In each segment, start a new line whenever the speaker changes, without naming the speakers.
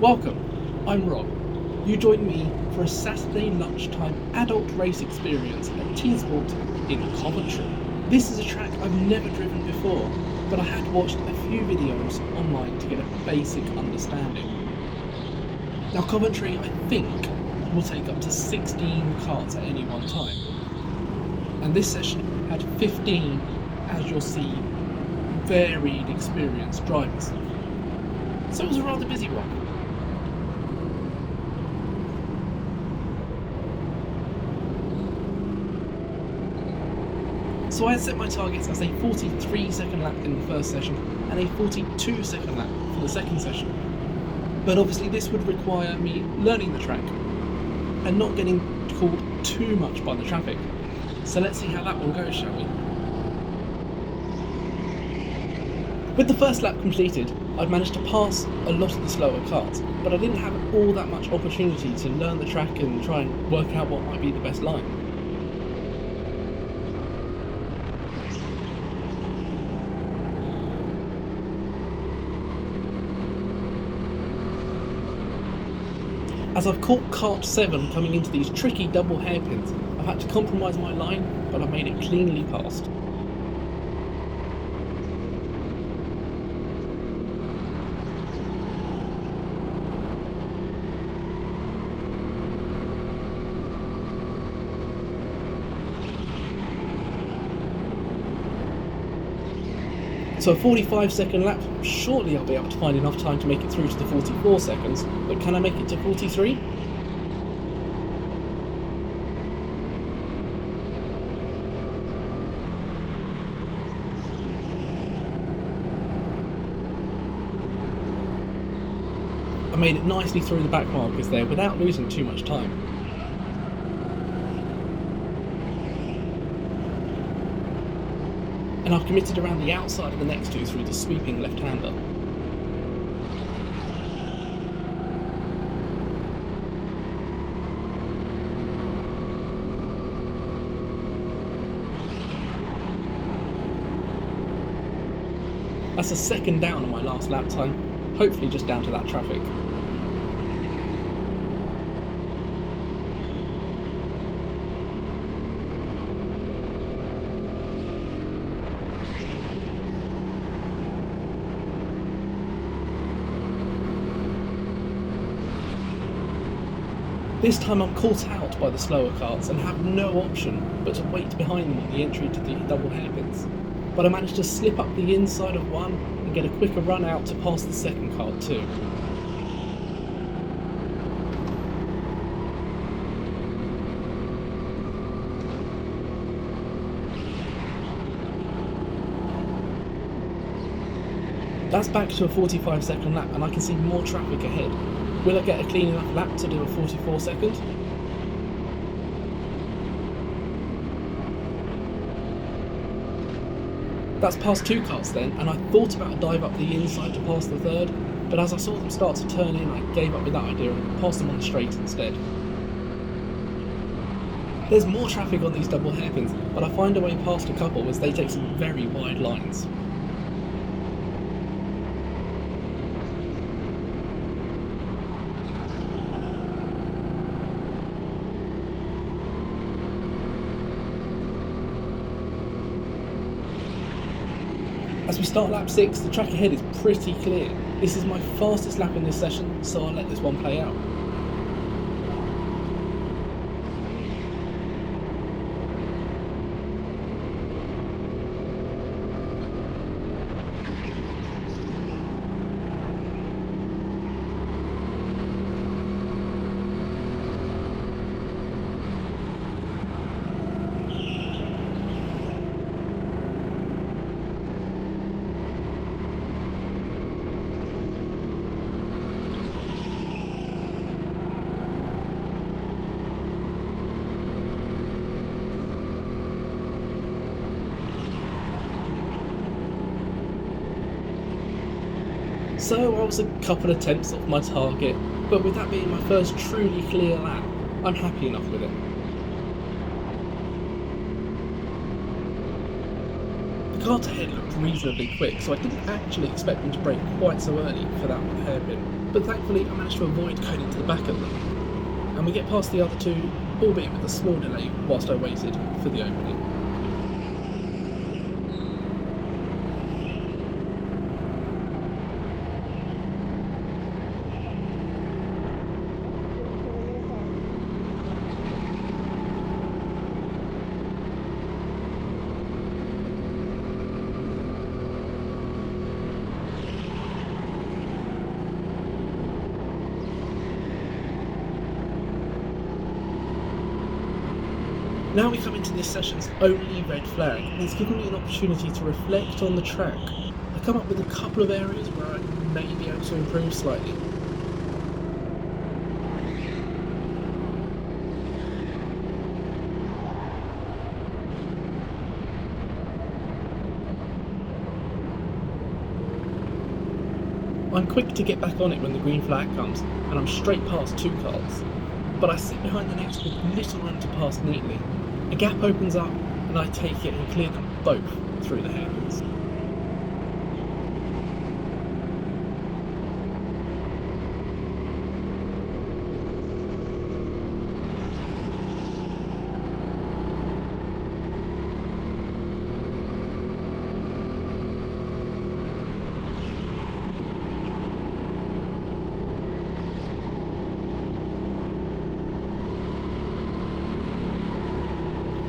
Welcome, I'm Rob. You join me for a Saturday lunchtime adult race experience at TeamSport in Coventry. This is a track I've never driven before, but I had watched a few videos online to get a basic understanding. Now Coventry, I think, will take up to 16 karts at any one time. And this session had 15, as you'll see, varied experienced drivers. So it was a rather busy one. So I had set my targets as a 43-second lap in the first session and a 42-second lap for the second session. But obviously this would require me learning the track and not getting caught too much by the traffic. So let's see how that one goes, shall we? With the first lap completed, I'd managed to pass a lot of the slower karts, but I didn't have all that much opportunity to learn the track and try and work out what might be the best line. As I've caught kart 7 coming into these tricky double hairpins, I've had to compromise my line, but I've made it cleanly past. So a 45-second lap, surely I'll be able to find enough time to make it through to the 44 seconds, but can I make it to 43? I made it nicely through the back markers there without losing too much time. And I've committed around the outside of the next two through the sweeping left-hander. That's a second down on my last lap time, hopefully just down to that traffic. This time I'm caught out by the slower karts and have no option but to wait behind them on the entry to the double hairpins. But I managed to slip up the inside of one and get a quicker run out to pass the second kart too. That's back to a 45-second lap and I can see more traffic ahead. Will I get a clean enough lap to do a 44 second? That's past two karts then, and I thought about a dive up the inside to pass the third, but as I saw them start to turn in, I gave up with that idea and passed them on the straight instead. There's more traffic on these double hairpins, but I find a way past a couple as they take some very wide lines. As we start lap 6, the track ahead is pretty clear. This is my fastest lap in this session, so I'll let this one play out. So I was a couple of tenths off my target, but with that being my first truly clear lap, I'm happy enough with it. The cart ahead looked reasonably quick, so I didn't actually expect them to brake quite so early for that hairpin, but thankfully I managed to avoid going into the back of them. And we get past the other two, albeit with a small delay whilst I waited for the opening. Now we come into this session's only red flag, and it's given me an opportunity to reflect on the track. I come up with a couple of areas where I may be able to improve slightly. I'm quick to get back on it when the green flag comes, and I'm straight past two cars. But I sit behind the next with little room to pass neatly. A gap opens up, and I take it and clear them both through the hairpins.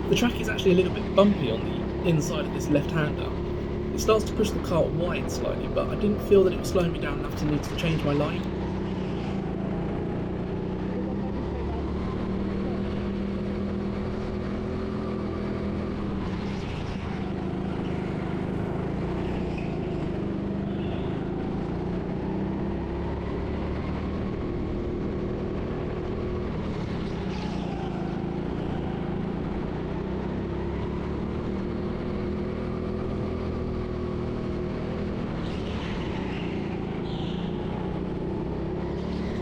The track is actually a little bit bumpy on the inside of this left-hander. It starts to push the cart wide slightly, but I didn't feel that it was slowing me down enough to need to change my line.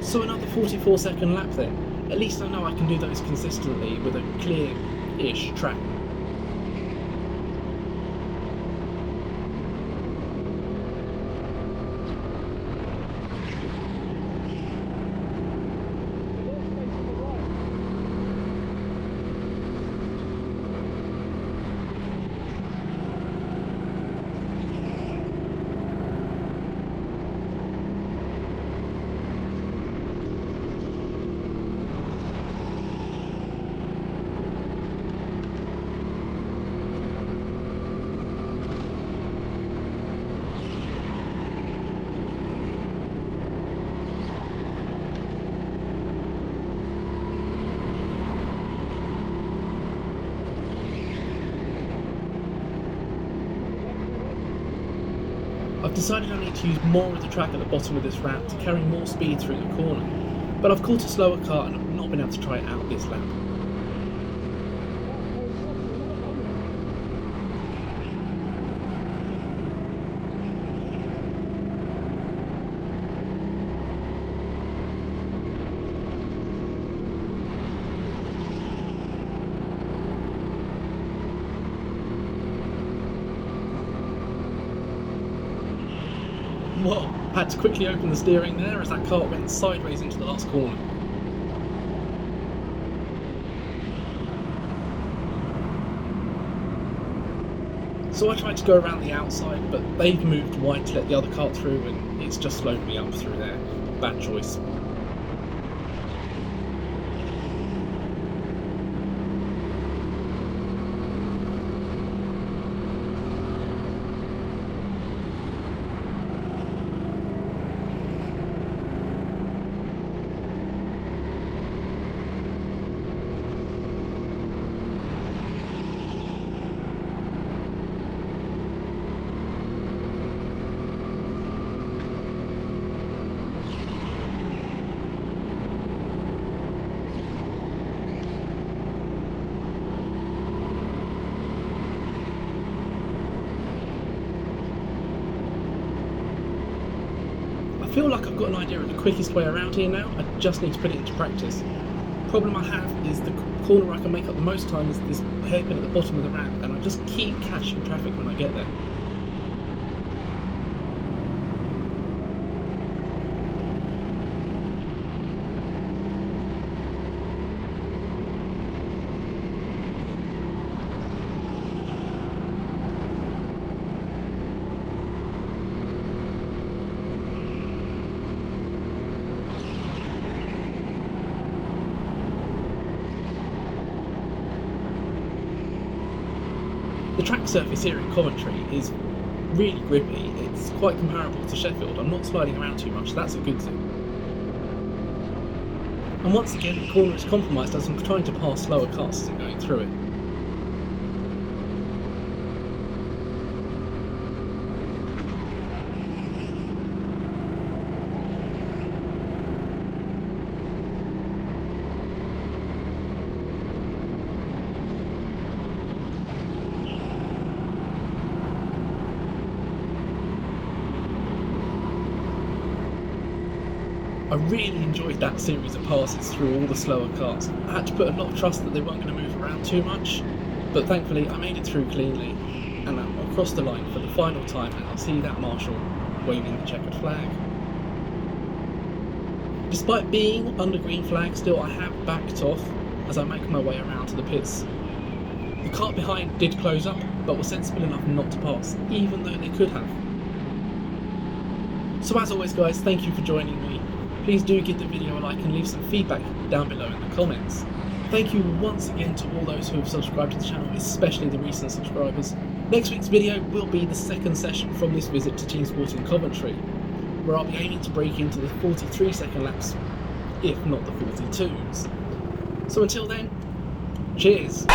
So another 44-second lap then. At least I know I can do those consistently with a clear-ish track. I've decided I need to use more of the track at the bottom of this ramp to carry more speed through the corner, but I've caught a slower car and I've not been able to try it out this lap. Whoa, had to quickly open the steering there as that cart went sideways into the last corner. So I tried to go around the outside, but they've moved wide to let the other cart through and it's just slowed me up through there. Bad choice. I feel like I've got an idea of the quickest way around here now, I just need to put it into practice. The problem I have is the corner where I can make up the most time is this hairpin at the bottom of the ramp, and I just keep catching traffic when I get there. The track surface here in Coventry is really grippy. It's quite comparable to Sheffield. I'm not sliding around too much, so that's a good thing. And once again, the corner is compromised as I'm trying to pass slower cars as I'm going through it. I really enjoyed that series of passes through all the slower cars. I had to put a lot of trust that they weren't going to move around too much, but thankfully I made it through cleanly, and I'm across the line for the final time, and I see that marshal waving the checkered flag. Despite being under green flag still, I have backed off as I make my way around to the pits. The car behind did close up, but was sensible enough not to pass, even though they could have. So as always guys, thank you for joining me. Please do give the video a like and leave some feedback down below in the comments. Thank you once again to all those who have subscribed to the channel, especially the recent subscribers. Next week's video will be the second session from this visit to TeamSport Coventry, where I'll be aiming to break into the 43-second laps, if not the 42s. So until then, cheers!